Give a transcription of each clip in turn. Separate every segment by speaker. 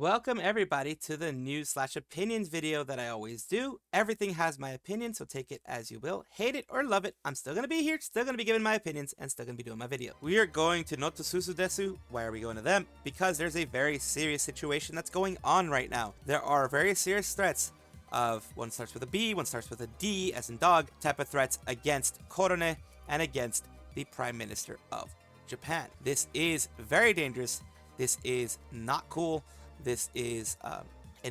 Speaker 1: Welcome everybody to the news/opinions video that I always do. Everything has my opinion, so take it as you will. Hate it or love it, I'm still gonna be here, still gonna be giving my opinions, and still gonna be doing my video. We are going to Noto Susu Desu. Why are we going to them? Because there's a very serious situation that's going on right now. There are very serious threats of, one starts with a B, one starts with a D, as in dog, type of threats against Korone and against the Prime Minister of Japan. This is very dangerous. This is not cool. This is a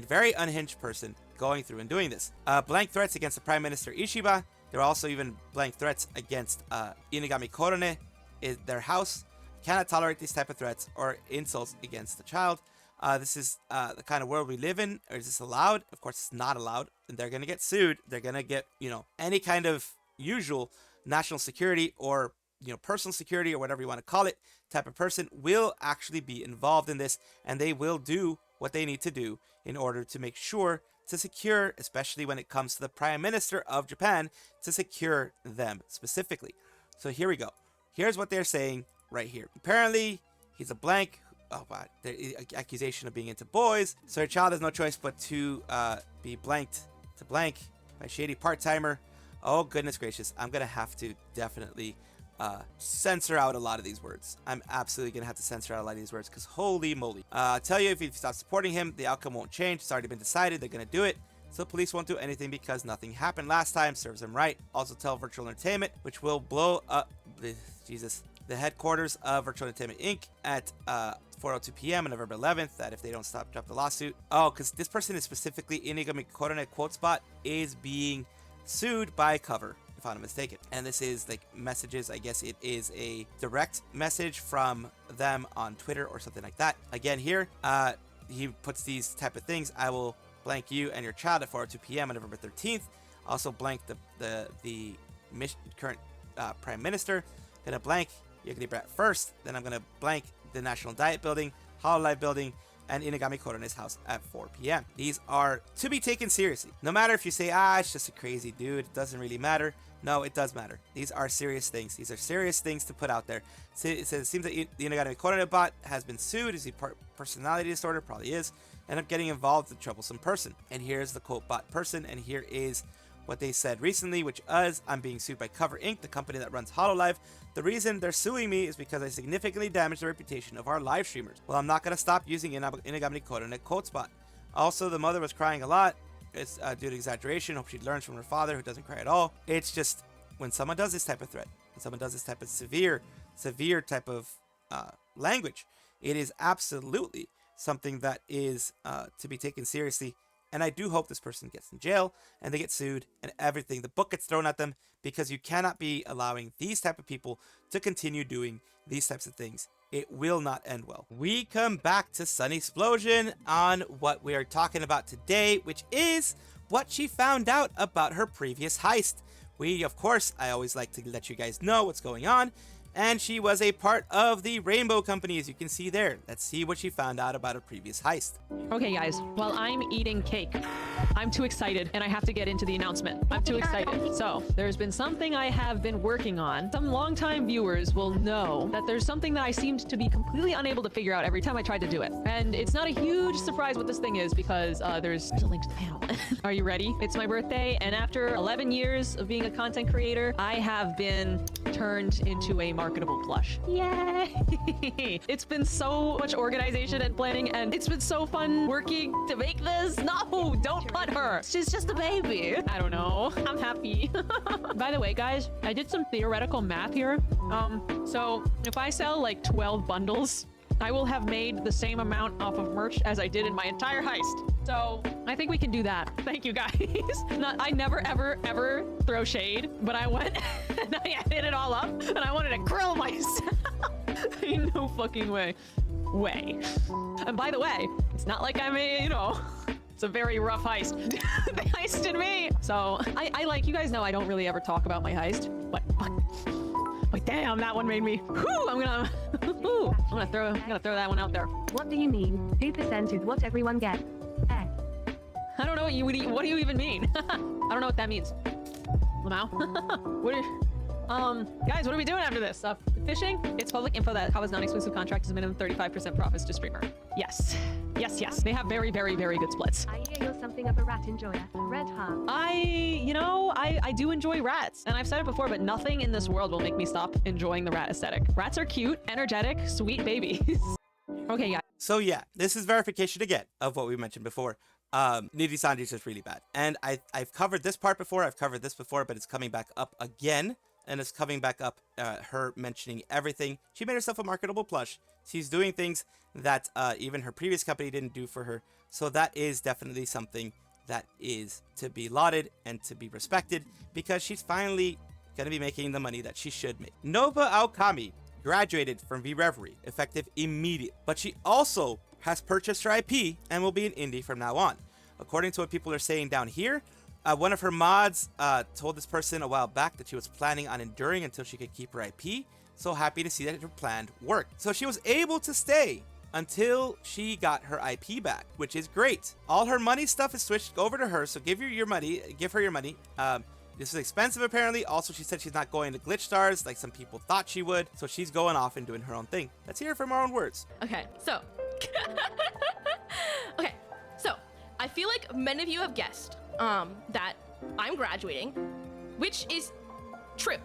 Speaker 1: very unhinged person going through and doing this. Blank threats against the Prime Minister Ishiba. There are also even blank threats against Inagami Korone, their house. Cannot tolerate these type of threats or insults against the child. This is the kind of world we live in. Or is this allowed? Of course, it's not allowed. And they're going to get sued. They're going to get, any kind of usual national security or personal security or whatever you want to call it, type of person will actually be involved in this, and they will do what they need to do in order to make sure to secure, especially when it comes to the Prime Minister of Japan, to secure them specifically. So here we go. Here's what they're saying right here. Apparently, he's a blank. Oh, wow. The accusation of being into boys. So your child has no choice but to be blanked to blank by shady part-timer. Oh, goodness gracious. I'm going to have to definitely censor out a lot of these words. I'm absolutely gonna have to censor out a lot of these words because holy moly. I'll tell you, if you stop supporting him, the outcome won't change. It's already been decided. They're gonna do it. So police won't do anything because nothing happened last time. Serves them right. Also tell Virtual Entertainment, which will blow up the headquarters of Virtual Entertainment Inc. at 4:02 p.m. on November 11th, that if they don't drop the lawsuit. Oh, because this person is specifically Inagami Korone quote spot is being sued by Cover, if I'm not mistaken. And this is like messages. I guess it is a direct message from them on Twitter or something like that. Again, here, he puts these type of things. I will blank you and your child at 4:02 p.m. on November 13th. Also blank the current Prime Minister. Gonna blank Yakini Brat first. Then I'm gonna blank the National Diet Building, Hololive Building, and Inagami Korone's house at 4 p.m. These are to be taken seriously. No matter if you say, it's just a crazy dude, it doesn't really matter. No, it does matter. These are serious things. These are serious things to put out there. So it seems that the Inagami Korone bot has been sued. Is he personality disorder? Probably is. End up getting involved with a troublesome person. And here's the quote bot person, and here is what they said recently, which is, I'm being sued by Cover Inc., the company that runs Hololive. The reason they're suing me is because I significantly damaged the reputation of our live streamers. Well, I'm not going to stop using Inagami Korone quote spot. Also, the mother was crying a lot. It's due to exaggeration. Hope she learns from her father, who doesn't cry at all. It's just, when someone does this type of threat, when someone does this type of severe type of language, it is absolutely something that is to be taken seriously. And I do hope this person gets in jail and they get sued and everything. The book gets thrown at them, because you cannot be allowing these type of people to continue doing these types of things. It will not end well. We come back to Sunny Explosion on what we are talking about today, which is what she found out about her previous heist. Of course, I always like to let you guys know what's going on. And she was a part of the Rainbow Company, as you can see there. Let's see what she found out about her previous heist.
Speaker 2: Okay, guys, while I'm eating cake, I'm too excited and I have to get into the announcement. I'm too excited. So there's been something I have been working on. Some longtime viewers will know that there's something that I seemed to be completely unable to figure out every time I tried to do it. And it's not a huge surprise what this thing is, because there's a link to the panel. Are you ready? It's my birthday, and after 11 years of being a content creator, I have been turned into a marketable plush. Yay! It's been so much organization and planning, and it's been so fun working to make this. No, don't put her. She's just a baby. I don't know. I'm happy. By the way, guys, I did some theoretical math here. So if I sell like 12 bundles, I will have made the same amount off of merch as I did in my entire heist. So I think we can do that. Thank you, guys. I never, ever throw shade, but I went and I added it all up, and I wanted to grill myself. Ain't no fucking way. And by the way, it's not like I'm it's a very rough heist. They heisted me. So I like, you guys know I don't really ever talk about my heist, but damn, that one made me. Whew, I'm gonna throw that one out there.
Speaker 3: What do you mean? 2% is what everyone gets.
Speaker 2: I don't know what do you even mean? I don't know what that means. Lamau? Guys, what are we doing after this? Fishing? It's public info that Kawa's non-exclusive contract is a minimum 35% profits to streamer. Yes. Yes. They have very, very, very good splits.
Speaker 3: I hear you're something of a rat enjoyer. Red heart.
Speaker 2: I do enjoy rats. And I've said it before, but nothing in this world will make me stop enjoying the rat aesthetic. Rats are cute, energetic, sweet babies. Okay, guys.
Speaker 1: So yeah, this is verification again of what we mentioned before. Nijisanji is just really bad. And I've covered this part before, I've covered this before, but it's coming back up again. And it's coming back up, her mentioning everything. She made herself a marketable plush. She's doing things that even her previous company didn't do for her. So that is definitely something that is to be lauded and to be respected, because she's finally going to be making the money that she should make. Nova Aokami graduated from VReverie, effective immediate. But she also has purchased her IP and will be an indie from now on. According to what people are saying down here, one of her mods told this person a while back that she was planning on enduring until she could keep her IP. So happy to see that her plan worked. So she was able to stay until she got her IP back, which is great. All her money stuff is switched over to her, so give her your money. This is expensive apparently. Also, she said she's not going to Glitch Stars like some people thought she would. So she's going off and doing her own thing. Let's hear it from her own words.
Speaker 4: Okay, so I feel like many of you have guessed that I'm graduating, which is true.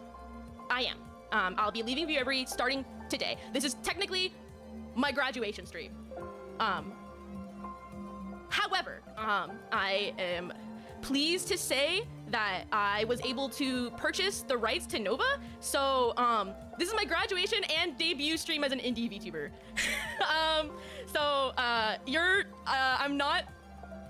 Speaker 4: I am. I'll be leaving VReverie starting today. This is technically my graduation stream. However, I am pleased to say that I was able to purchase the rights to Nova. So this is my graduation and debut stream as an indie VTuber. I'm not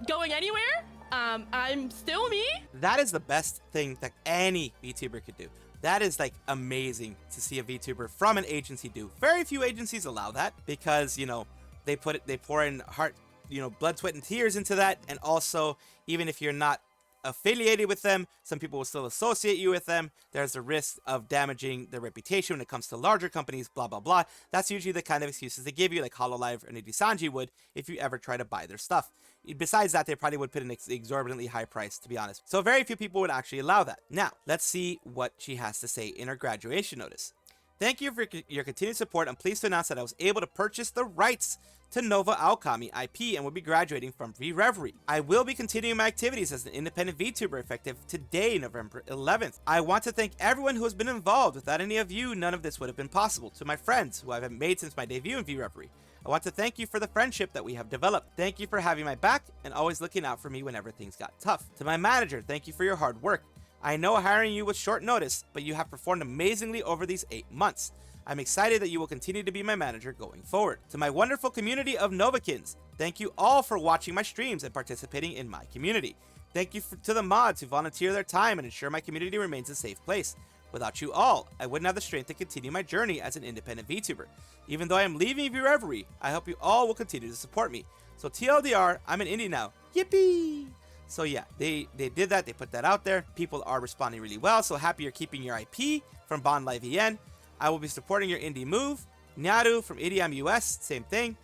Speaker 4: going anywhere. I'm still me. That
Speaker 1: is the best thing that any VTuber could do. That is like amazing to see a VTuber from an agency do. Very few agencies allow that because, you know, they pour in heart, you know, blood, sweat, and tears into that. And also, even if you're not affiliated with them, some people will still associate you with them. There's a risk of damaging their reputation when it comes to larger companies, blah, blah, blah. That's usually the kind of excuses they give you, like Hololive or Nijissanji would if you ever try to buy their stuff. Besides that, they probably would put an exorbitantly high price, to be honest. So very few people would actually allow that. Now, let's see what she has to say in her graduation notice. Thank you for your continued support. I'm pleased to announce that I was able to purchase the rights to Nova Aokami IP and will be graduating from VReverie. I will be continuing my activities as an independent VTuber effective today, November 11th. I want to thank everyone who has been involved. Without any of you, none of this would have been possible. To my friends who I've made since my debut in VReverie, I want to thank you for the friendship that we have developed. Thank you for having my back and always looking out for me whenever things got tough. To my manager, thank you for your hard work. I know hiring you was short notice, but you have performed amazingly over these 8 months. I'm excited that you will continue to be my manager going forward. To my wonderful community of Novakins, thank you all for watching my streams and participating in my community. Thank you to the mods who volunteer their time and ensure my community remains a safe place. Without you all, I wouldn't have the strength to continue my journey as an independent VTuber. Even though I am leaving VReverie, I hope you all will continue to support me. So TLDR, I'm an indie now. Yippee! So yeah, they did that. They put that out there. People are responding really well. So happy you're keeping your IP from Bond Live EN. I will be supporting your indie move. Nyaru from IDM US, same thing.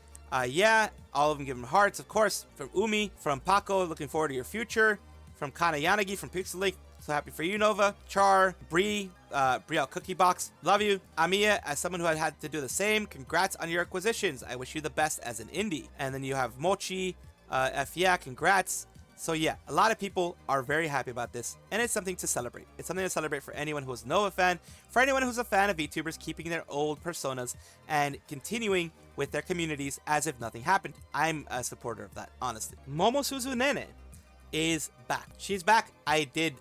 Speaker 1: Yeah, all of them give them hearts, of course. From Umi, from Paco, looking forward to your future. From Kana Yanagi from Pixelate, so happy for you, Nova. Char, Bree, Brielle Cookie Box, love you. Amiya, as someone who had to do the same, congrats on your acquisitions. I wish you the best as an indie. And then you have Mochi, yeah, congrats. So yeah, a lot of people are very happy about this, and it's something to celebrate. It's something to celebrate for anyone who's a Nova fan, for anyone who's a fan of VTubers keeping their old personas and continuing with their communities as if nothing happened. I'm a supporter of that, honestly. Momosuzu Nene is back. She's back. I did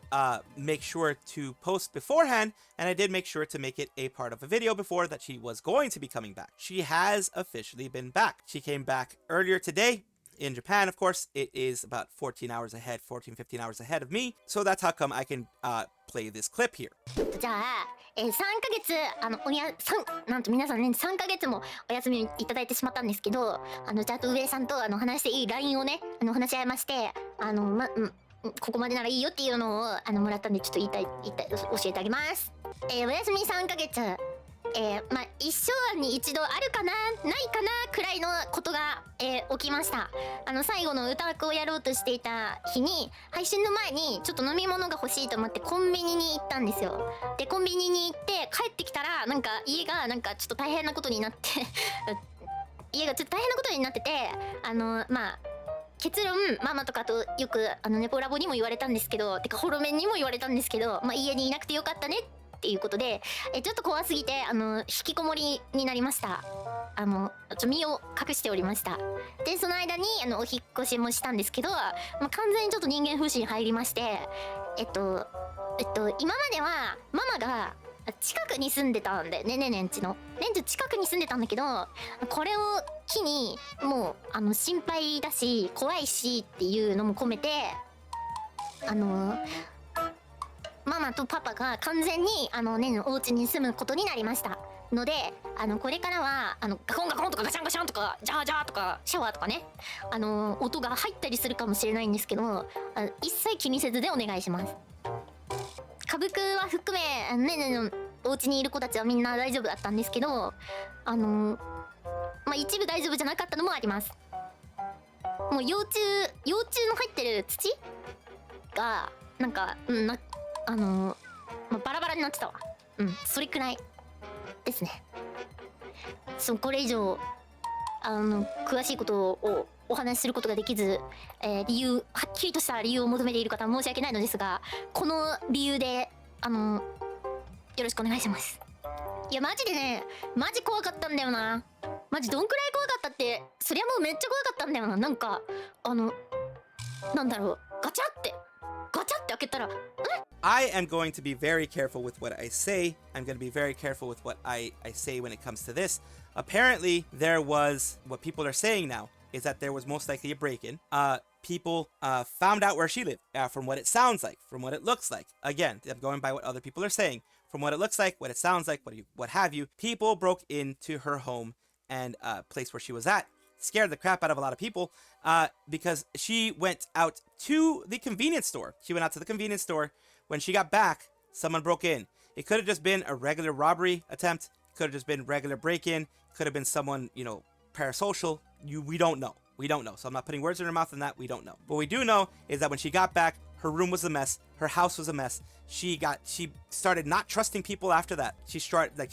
Speaker 1: make sure to post beforehand, and I did make sure to make it a part of a video before that she was going to be coming back. She has officially been back. She came back earlier today. In Japan, of course, it is about 14 hours ahead, 14, 15 hours ahead of me. So that's how come I can play this clip here.
Speaker 5: じゃあ、3ヶ月なんと皆さんね3ヶ月もお休みいただいてしまったんですけど、じゃあと上さんと話していい LINE をね話し合いまして、ここまでならいいよっていうのをもらったんでちょっと教えてあげます。お休み3ヶ月。一生に一度あるかなないかなくらいのことが、起きました。最後の歌枠をやろうとしていた日に配信の前にちょっと飲み物が欲しいと思ってコンビニに行ったんですよ。でコンビニに行って帰ってきたらなんか家がなんかちょっと大変なことになって家がちょっと大変なことになってて、まあ結論ママとかとよくネポラボにも言われたんですけど、てかホロメンにも言われたんですけど、まあ家にいなくてよかったねっていうことで、ちょっと怖すぎて引きこもりになりました。身を隠しておりました。でその間にお引っ越しもしたんですけど、まあ、完全にちょっと人間風刺に入りまして、今まではママが近くに住んでたんでね、ねんちの近くに住んでたんだけど、これを機にもう心配だし怖いしっていうのも込めて、ママとパパが完全にねのお家に住むことになりましたので、これからはガコンガコンとかガシャンガシャンとかジャージャーとかシャワーとかね、音が入ったりするかもしれないんですけど、一切気にせずでお願いします。歌舞伎は含めねねのお家にいる子たちはみんな大丈夫だったんですけど、まあ一部大丈夫じゃなかったのもあります。もう幼虫の入ってる土がなんかまあ、バラバラになってたわ。それくらいですね。これ以上詳しいことをお話しすることができず、はっきりとした理由を求めている方は申し訳ないのですが、この理由でよろしくお願いします。いやマジでね、マジ怖かったんだよな。マジどんくらい怖かったって、そりゃもうめっちゃ怖かったんだよな。なんかなんだろう、ガチャって開けたら、
Speaker 1: I am going to be very careful with what I say. I'm going to be very careful with what I say when it comes to this. Apparently, there was, what people are saying now, is that there was most likely a break-in. People found out where she lived, from what it sounds like, from what it looks like. Again, I'm going by what other people are saying. From what it looks like, what it sounds like, what have you. People broke into her home and place where she was at. Scared the crap out of a lot of people because she went out to the convenience store. She went out to the convenience store. When she got back, someone broke in. It could have just been a regular robbery attempt. It could have just been regular break-in. Could have been someone, parasocial. We don't know. We don't know. So I'm not putting words in her mouth on that. We don't know. What we do know is that when she got back, her room was a mess. Her house was a mess. She started not trusting people after that. She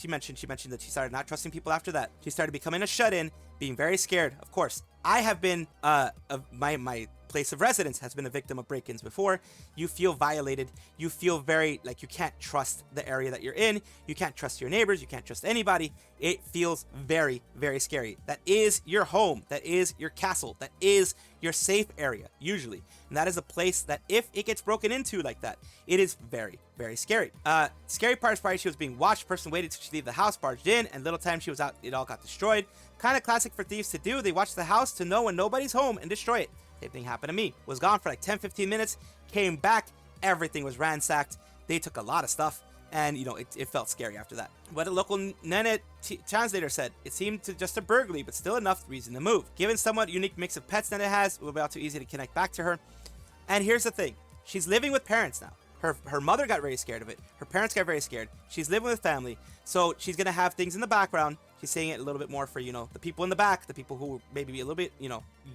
Speaker 1: mentioned that she started not trusting people after that. She started becoming a shut-in, being very scared. Of course, I have been, my place of residence has been a victim of break-ins before. You feel violated. You feel very like you can't trust the area that you're in. You can't trust your neighbors. You can't trust anybody. It feels very, very scary. That is your home. That is your castle. That is your safe area, usually. And that is a place that if it gets broken into like that, it is very, very scary. Scary part is probably she was being watched. Person waited till she leave the house, barged in, and little time she was out, it all got destroyed. Kind of classic for thieves to do. They watch the house to know when nobody's home and destroy it. Same thing happened to me. Was gone for like 10-15 minutes, came back, everything was ransacked. They took a lot of stuff, and it felt scary after that. What a local Nene translator said, it seemed to just a burglary, but still enough reason to move. Given somewhat unique mix of pets Nene has, it will be all too easy to connect back to her. And here's the thing, she's living with parents now. Her mother got very scared of it. Her parents got very scared. She's living with family, so she's gonna have things in the background. She's saying it a little bit more for, the people in the back, the people who maybe be a little bit,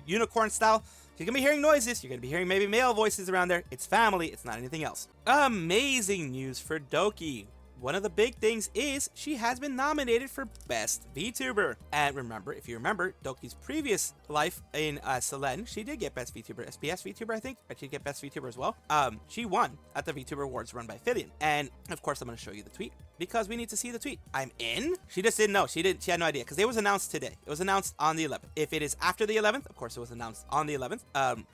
Speaker 1: unicorn style. You're gonna be hearing noises. You're gonna be hearing maybe male voices around there. It's family. It's not anything else. Amazing news for Doki. One of the big things is she has been nominated for Best VTuber. And remember, if you remember, Doki's previous life in Selene, she did get Best VTuber, SBS VTuber, I think. Or she did get Best VTuber as well. She won at the Vtuber Awards run by Fillion. And of course, I'm gonna show you the tweet because we need to see the tweet. I'm in. She just didn't know. She had no idea because it was announced today. It was announced on the 11th. If it is after the 11th, of course, it was announced on the 11th.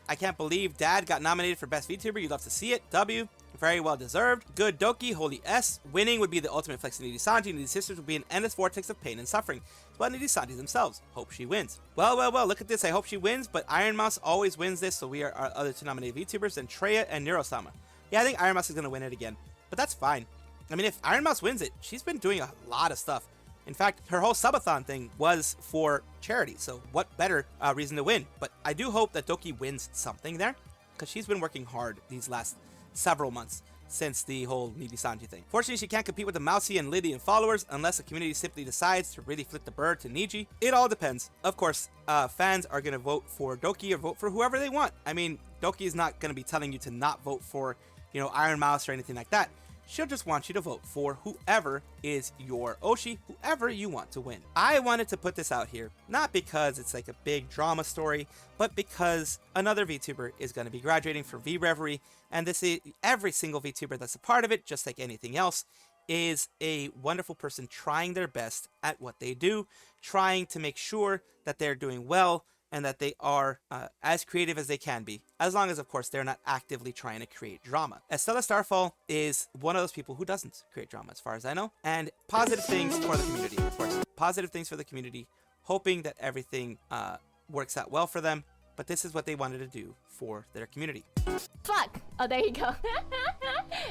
Speaker 1: I can't believe Dad got nominated for Best VTuber. You'd love to see it. W. Very well deserved. Good Doki, holy S. Winning would be the ultimate flex of Nijisanji, and these sisters would be an endless vortex of pain and suffering. But Nijisanji themselves. Hope she wins. Well, look at this. I hope she wins, but Iron Mouse always wins this, so we are our other two nominated VTubers, and Treya and Neurosama. Yeah, I think Iron Mouse is going to win it again, but that's fine. I mean, if Iron Mouse wins it, she's been doing a lot of stuff. In fact, her whole subathon thing was for charity, so what better reason to win? But I do hope that Doki wins something there, because she's been working hard these last several months since the whole Nijisanji thing. Fortunately, she can't compete with the Mousy and Lydian followers unless the community simply decides to really flip the bird to Niji. It all depends. Of course, fans are going to vote for Doki or vote for whoever they want. I mean, Doki is not going to be telling you to not vote for, Iron Mouse or anything like that. she'll just want you to vote for whoever is your Oshi, whoever you want to win. I wanted to put this out here, not because it's like a big drama story, but because another VTuber is going to be graduating from VReverie, and this is every single VTuber that's a part of it, just like anything else, is a wonderful person trying their best at what they do, trying to make sure that they're doing well, and that they are as creative as they can be, as long as, of course, they're not actively trying to create drama. Estella Starfall is one of those people who doesn't create drama, as far as I know, and positive things for the community, of course. Positive things for the community, hoping that everything works out well for them, but this is what they wanted to do for their community.
Speaker 6: Fuck! Oh, there you go.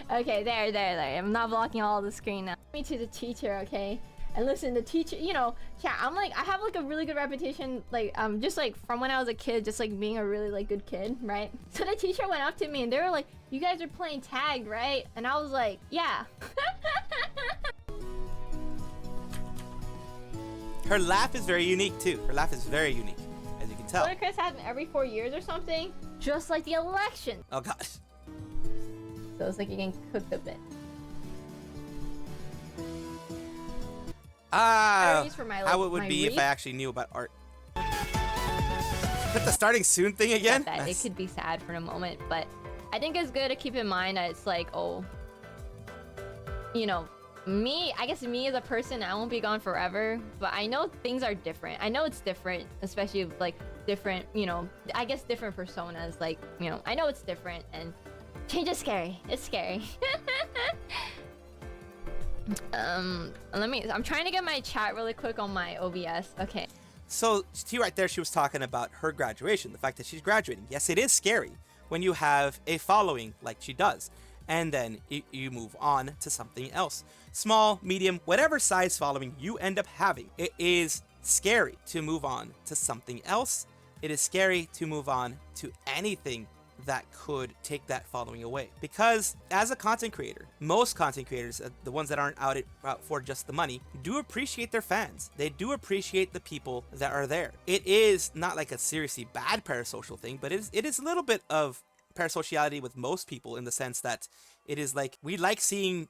Speaker 6: Okay, there. I'm not blocking all the screen now. Me to the teacher, okay? And listen, the teacher, you know, yeah, I have like a really good reputation, like, just like from when I was a kid, just like being a really like good kid, right? So the teacher went up to me and they were like, "You guys are playing tag, right?" And I was like, "Yeah."
Speaker 1: Her laugh is very unique too. Her laugh is very unique, as you can tell.
Speaker 6: Ludicrous happens every 4 years or something, just like the election.
Speaker 1: Oh gosh.
Speaker 6: So it's like you're getting cooked a bit.
Speaker 1: Ah,
Speaker 6: For my, like,
Speaker 1: how it would
Speaker 6: my
Speaker 1: be if
Speaker 6: reef.
Speaker 1: I actually knew about art. Put the starting soon thing again?
Speaker 6: That
Speaker 1: Nice.
Speaker 6: it could be sad for a moment, but I think it's good to keep in mind that it's like, oh, you know, I guess me as a person, I won't be gone forever, but I know things are different. I know it's different, especially with, like, different, you know, I guess different personas, like, you know, I know it's different, and change is scary. It's scary. I'm trying to get my chat really quick on my OBS. Okay.
Speaker 1: So, right there, she was talking about her graduation, the fact that she's graduating. Yes, it is scary when you have a following like she does, and then you move on to something else. Small, medium, whatever size following you end up having, it is scary to move on to something else. It is scary to move on to anything that could take that following away. Because as a content creator, most content creators, the ones that aren't out for just the money, do appreciate their fans. They do appreciate the people that are there. It is not like a seriously bad parasocial thing, but it is a little bit of parasociality with most people, in the sense that it is like, we like seeing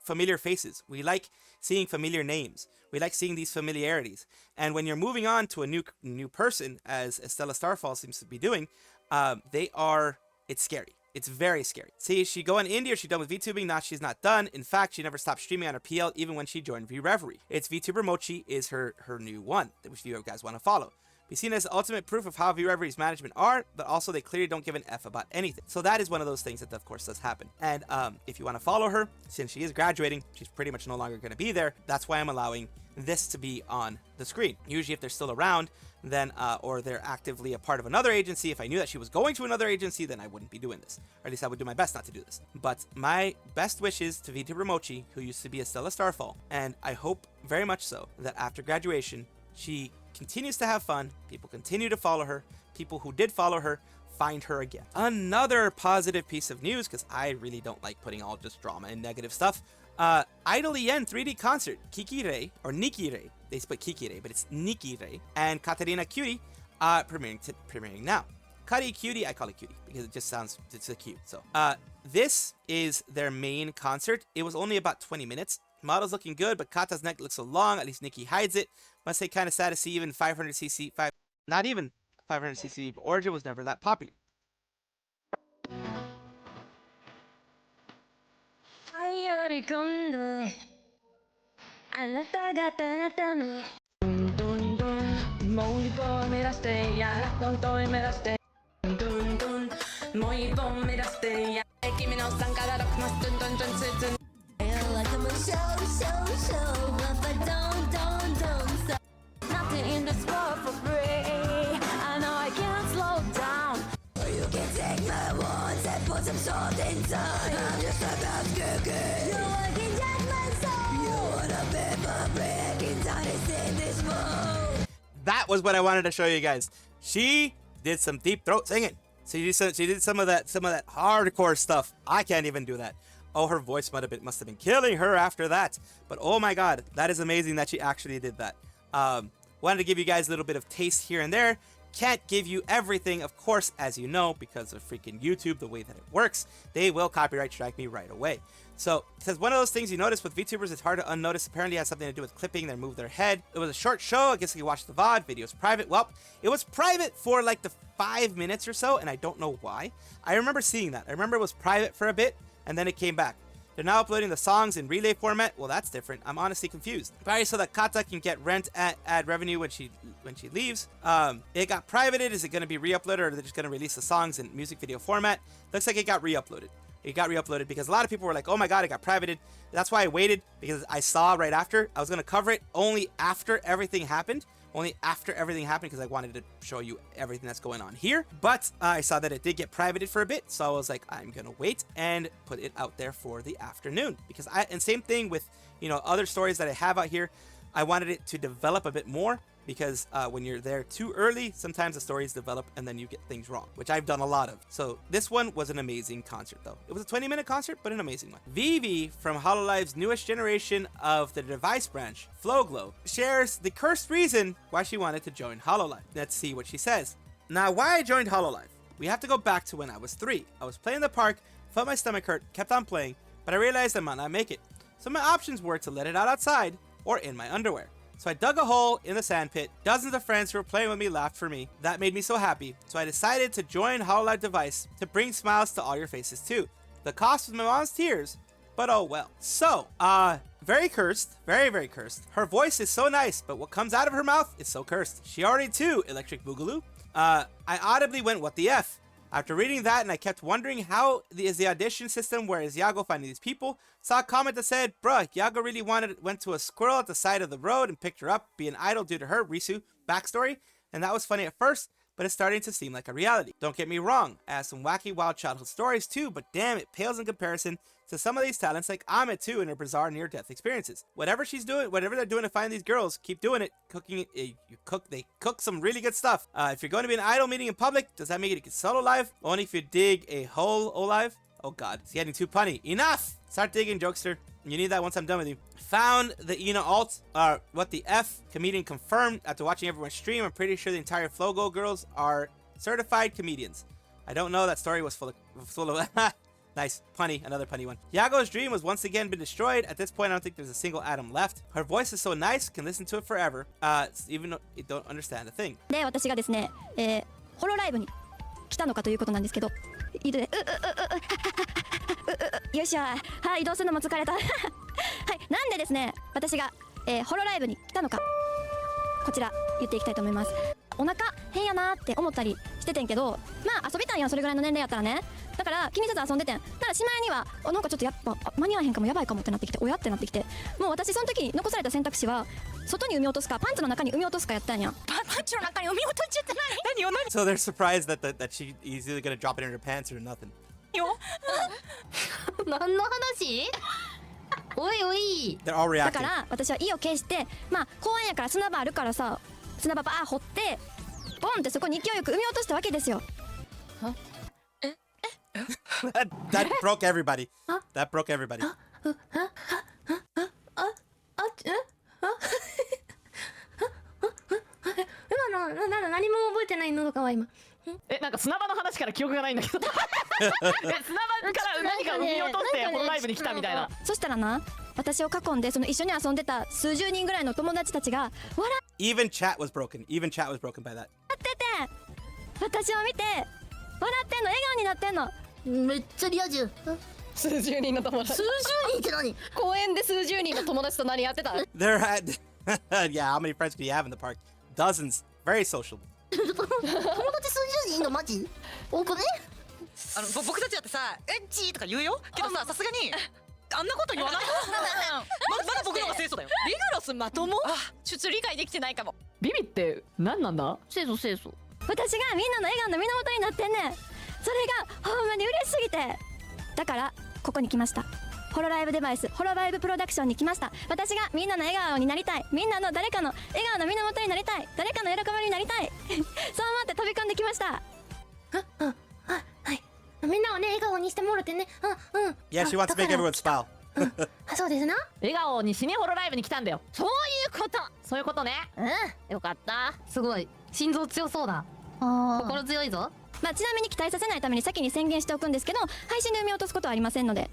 Speaker 1: familiar faces. We like seeing familiar names. We like seeing these familiarities. And when you're moving on to a new person, as Estella Starfall seems to be doing, it's scary. It's very scary. See, she go on indie, or she done with VTubing? Nah, she's not done. In fact, she never stopped streaming on her PL, even when she joined VReverie. It's Vtuber Mochi is her new one, which you guys want to follow. Be seen as ultimate proof of how VReverie's management are, but also they clearly don't give an F about anything. So that is one of those things that, of course, does happen. And if you want to follow her, since she is graduating, she's pretty much no longer going to be there. That's why I'm allowing this to be on the screen. Usually, if they're still around, then or they're actively a part of another agency, if I knew that she was going to another agency, then I wouldn't be doing this, or at least I would do my best not to do this. But my best wishes to Vtuber Mochi, who used to be Estella Starfall, and I hope very much so that after graduation she continues to have fun, people continue to follow her, people who did follow her find her again. Another positive piece of news, because I really don't like putting all just drama and negative stuff. Idol EN 3D concert, Kikire, or Nikki, they split Kikire, but it's Nikki, and Kattarina Quttie, premiering now. Quttie, I call it Quttie, because it just sounds, it's so cute. So, this is their main concert. It was only about 20 minutes. Model's looking good, but Kata's neck looks so long, at least Nikki hides it. Must say, kind of sad to see even 500cc, not even 500cc, Origin was never that popular.
Speaker 6: より今度あなた方あなたのどんどんどんもう一歩目指してやどんどん目指してどんどんもう一歩目指してや君の参加がどこもどんどんどん進ん Feel like I'm a show if I don't stop Nothing in this world for free I know I can't slow down You can take my words and put some salt inside I'm just about cooking You can take my soul You wanna be my brick inside in this world
Speaker 1: That was what I wanted to show you guys. She did some deep throat singing. So she did some of that hardcore stuff. I can't even do that. Oh, her voice must have been killing her after that. But oh my god, that is amazing that she actually did that. Wanted to give you guys a little bit of taste here and there. can't give you everything, of course, as you know, because of freaking YouTube, the way that it works, they will copyright strike me right away. So, because one of those things you notice with VTubers, it's hard to unnotice. Apparently it has something to do with clipping, they move their head. It was a short show, I guess you watched the VOD, video's private. Well, it was private for like the 5 minutes or so, and I don't know why. I remember seeing that. I remember it was private for a bit, and then it came back. They're now uploading the songs in relay format. Well, that's different. I'm honestly confused. Probably so that Kata can get rent ad revenue when she leaves. It got privated. Is it going to be re-uploaded, or are they just going to release the songs in music video format? Looks like it got re-uploaded. It got re-uploaded because a lot of people were like, oh my god, it got privated. That's why I waited, because I saw right after. I was going to cover it only after everything happened. Only after everything happened, because I wanted to show you everything that's going on here. But I saw that it did get privated for a bit, so I was like, I'm gonna wait and put it out there for the afternoon. Because and same thing with, you know, other stories that I have out here. I wanted it to develop a bit more, because when you're there too early, sometimes the stories develop and then you get things wrong, which I've done a lot of. So this one was an amazing concert though. It was a 20-minute concert, but an amazing one. Vivi from Hololive's newest generation of the device branch, FlowGlow, shares the cursed reason why she wanted to join Hololive. Let's see what she says. Now, why I joined Hololive. We have to go back to when I was 3. I was playing in the park, felt my stomach hurt, kept on playing, but I realized I might not make it. So my options were to let it out outside or in my underwear. So I dug a hole in the sandpit. Dozens of friends who were playing with me laughed for me. That made me so happy. So I decided to join Hololive Device to bring smiles to all your faces too. The cost was my mom's tears, but oh well. So, very cursed. Very, very cursed. Her voice is so nice, but what comes out of her mouth is so cursed. She already too, Electric Boogaloo. I audibly went, what the F? After reading that, and I kept wondering how is the audition system, where is Yago finding these people? Saw a comment that said, bruh, Yago really went to a squirrel at the side of the road and picked her up, be an idol due to her, Risu, backstory. And that was funny at first, but it's starting to seem like a reality. Don't get me wrong, I have some wacky wild childhood stories too, but damn, it pales in comparison to some of these talents like Amit too in her bizarre near-death experiences. Whatever she's doing, whatever they're doing to find these girls, keep doing it. Cooking it, they cook some really good stuff. If you're going to be an idol meeting in public, does that make it a solo live? Only if you dig a whole live? Oh god, it's getting too punny. Enough! Start digging, jokester. You need that once I'm done with you. Found the Ina alt, what the F, comedian confirmed after watching everyone stream. I'm pretty sure the entire FlowGlow girls are certified comedians. I don't know, that story was full of nice. Punny. Another punny one. Yago's dream was once again been destroyed. At this point, I don't think there's a single atom left. Her voice is so nice, can listen to it forever. Even though you don't understand a thing.
Speaker 7: で、私がですね、ホロライブに来たのかということなんですけど、よいしょ、はい、移動するのも疲れた。はい、なんでですね、私が、ホロライブに来たのか、こちら言っていきたいと思います。お腹変やなーって思ったりしててんけど、まあ遊びたんや、それぐらいの年齢やったらね。だから気にせず遊んでてん。ただしまいにはなんかちょっとやっぱ間に合わへんかも、やばいかもってなってきて、親ってなってきて、もう私その時に残された選択肢は外に産み落とすかパンツの中に産み落とすかやったんや。パンツの中に産み落としちゃって何よ何
Speaker 1: So they're surprised that she is either gonna drop it in her pants or nothing.
Speaker 7: よ何の話おいおい
Speaker 1: They're all reacting.
Speaker 7: だから私は意を決して、まあ公園やから砂場あるからさ、砂場バー掘ってボンってそこに勢いよく産み落としたわけですよ。は
Speaker 1: that broke everybody. That broke everybody.
Speaker 7: 今の何も覚えてないのかは今。
Speaker 2: なんか砂場の話から記憶がないんだけど。砂場から何か産み落としてこのライブに来たみたいな。
Speaker 7: そしたらな、私を囲んでその一緒に遊んでた数十人ぐらいの友達たちが笑
Speaker 1: Even chat was broken. Even chat was broken by that.
Speaker 7: ってて、私を見て笑ってんの、笑顔になってんの。めっちゃリア充。
Speaker 2: 数十人の友達。
Speaker 7: 数十人って何？
Speaker 2: 公園で数十人の友達と何やってた？
Speaker 1: There had yeah, how many friends could you have in the park? Dozens. Very social.
Speaker 7: 友達数十人いんのマジ？多くね？
Speaker 8: 僕たちだってさ、エッチとか言うよ。けどさ、さすがにあんなこと言わない。まだ僕の方が清楚だよ。リグロスまとも？ちょっと理解できてないかも。
Speaker 2: ビビって何なんだ？
Speaker 7: 清楚。私がみんなの笑顔の源になってんねん。それがほんまに嬉しすぎて、だからここに来ました。ホロライブデバイス、ホロライブプロダクションに来ました。私がみんなの笑顔になりたい、みんなの誰かの笑顔の源になりたい、誰かの喜びになりたいそう思って飛び込んできました。はい、みんなをね笑顔にしてもろてね。
Speaker 1: Yeah, she wants to make everyone smile.
Speaker 7: そうですな。
Speaker 2: 笑顔にしにホロライブに来たんだよ。
Speaker 7: そういうこと。
Speaker 2: そういうことね。
Speaker 7: よかった。すごい心臓強そうだ。
Speaker 5: 心強いぞ。
Speaker 7: まあちなみに期待させないために先に宣言しておくんですけど、配信で産み落とすことはありませんので。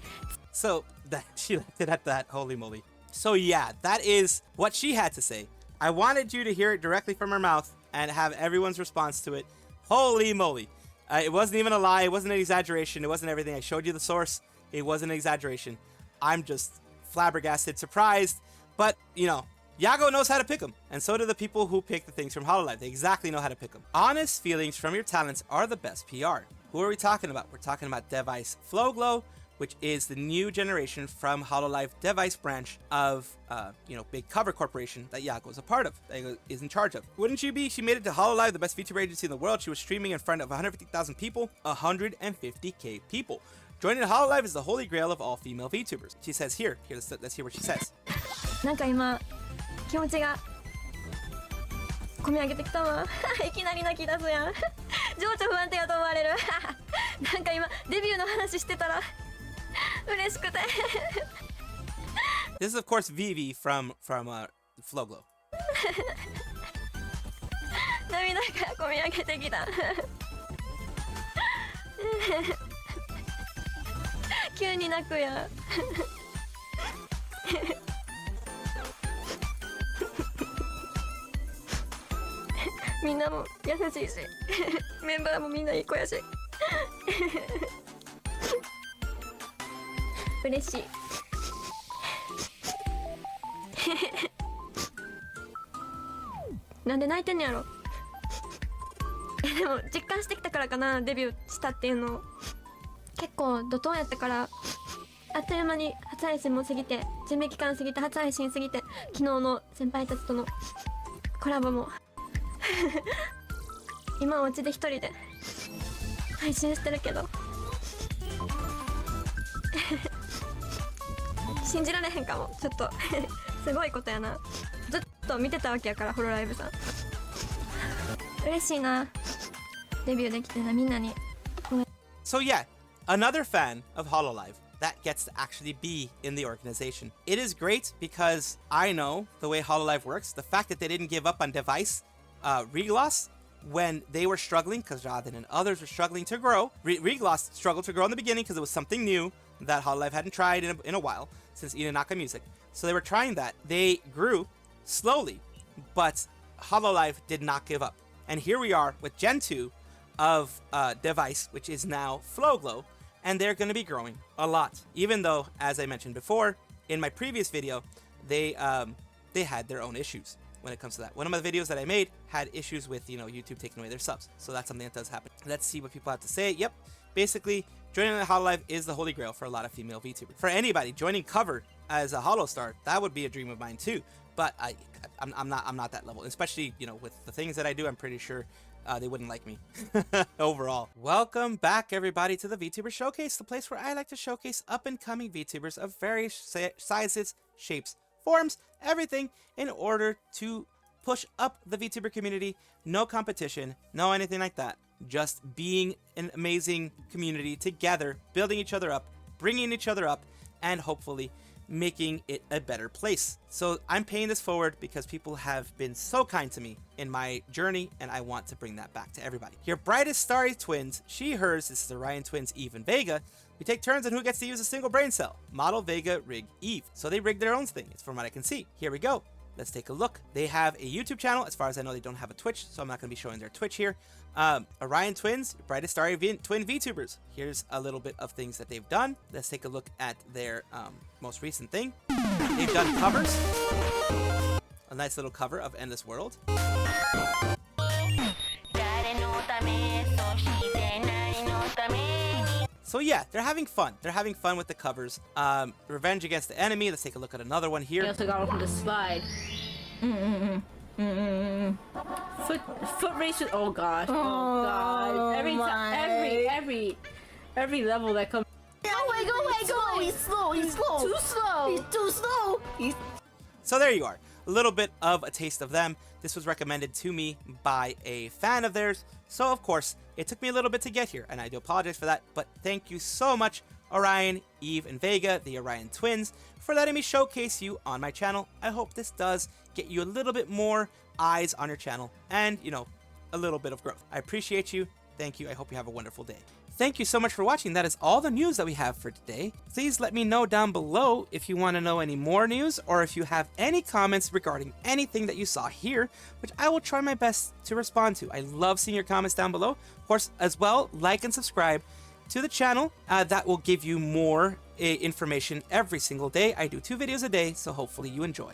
Speaker 1: So that she left it at that. Holy moly. So yeah, that is what she had to say. I wanted you to hear it directly from her mouth and have everyone's response to it. Holy moly. It wasn't even a lie. It wasn't an exaggeration. It wasn't everything. I showed you the source. It wasn't an exaggeration. I'm just flabbergasted, surprised. But, you know, Yago knows how to pick them. And so do the people who pick the things from Hololive. They exactly know how to pick them. Honest feelings from your talents are the best PR. Who are we talking about? We're talking about Device FlowGlow, which is the new generation from Hololive Device branch of, big cover corporation that Yago is a part of, that Yago is in charge of. Wouldn't you be? She made it to Hololive, the best Vtuber agency in the world. She was streaming in front of 150,000 people, 150k people. Joining Hololive is the holy grail of all female VTubers. She says here, let's hear what she says.
Speaker 7: なんか今気持ちが込み上げてきたわ。いきなり泣き出すやん。情緒不安定やと思われる。なんか今デビューの話してたら嬉しくて。
Speaker 1: This is of course Vivi from FlowGlow.
Speaker 7: 涙が込み上げてきた。急に泣くやん。みんなも優しいし、メンバーもみんないい子やし。嬉しい。なんで泣いてんのやろ。でも実感してきたからかな、デビューしたっていうのを。結構怒涛やったから、あっという間に初配信も過ぎて、準備期間過ぎて、初配信過ぎて、昨日の先輩たちとのコラボも今お家で一人で配信してるけど信じられへんかも。ちょっとすごいことやな。ずっと見てたわけやから、ホロライブさん。嬉しいな、デビューできてな。みんなに。
Speaker 1: So yeah, another fan of Hololive that gets to actually be in the organization. It is great because I know the way Hololive works. The fact that they didn't give up on Device Regloss when they were struggling, because Radin and others were struggling to grow. Regloss struggled to grow in the beginning because it was something new that Hololive hadn't tried in a while since Inanaka Music. So they were trying that. They grew slowly, but Hololive did not give up. And here we are with Gen 2 of Device, which is now FlowGlow, and they're going to be growing a lot. Even though, as I mentioned before in my previous video, they had their own issues when it comes to that. One of my videos that I made had issues with, YouTube taking away their subs. So that's something that does happen. Let's see what people have to say. Yep, basically, joining the Hololive is the holy grail for a lot of female VTubers. For anybody joining cover as a Holo Star, that would be a dream of mine too. But I'm not that level, especially with the things that I do. I'm pretty sure they wouldn't like me overall. Welcome back, everybody, to the Vtuber Showcase, the place where I like to showcase up-and-coming VTubers of various sizes, shapes, forms, everything, in order to push up the VTuber community. No competition, no anything like that. Just being an amazing community together, building each other up, bringing each other up, and hopefully making it a better place. So I'm paying this forward because people have been so kind to me in my journey, and I want to bring that back to everybody. Your brightest starry twins, she, hers, this is the Orion twins, Eve and Vega. We take turns on who gets to use a single brain cell. Model, Vega, rig, Eve. So they rig their own thing, it's from what I can see. Here we go. Let's take a look. They have a YouTube channel. As far as I know, they don't have a Twitch, so I'm not going to be showing their Twitch here. Orion twins, brightest starry twin VTubers. Here's a little bit of things that they've done. Let's take a look at their most recent thing. They've done covers. A nice little cover of Endless World. So yeah, they're having fun. They're having fun with the covers. Revenge Against the Enemy. Let's take a look at another one here.
Speaker 6: I also got off the slide. Foot race with, oh gosh. Oh god. Every time, every level that comes.
Speaker 5: Go away. He's slow. Too slow. He's too slow.
Speaker 1: So there you are. A little bit of a taste of them. This was recommended to me by a fan of theirs. So of course, it took me a little bit to get here, and I do apologize for that. But thank you so much, Orion, Eve, and Vega, the Orion twins, for letting me showcase you on my channel. I hope this does get you a little bit more eyes on your channel and, a little bit of growth. I appreciate you. Thank you. I hope you have a wonderful day. Thank you so much for watching. That is all the news that we have for today. Please let me know down below if you want to know any more news or if you have any comments regarding anything that you saw here, which I will try my best to respond to. I love seeing your comments down below. Of course, as well, like and subscribe to the channel. That will give you more information every single day. I do 2 videos a day, so hopefully you enjoy.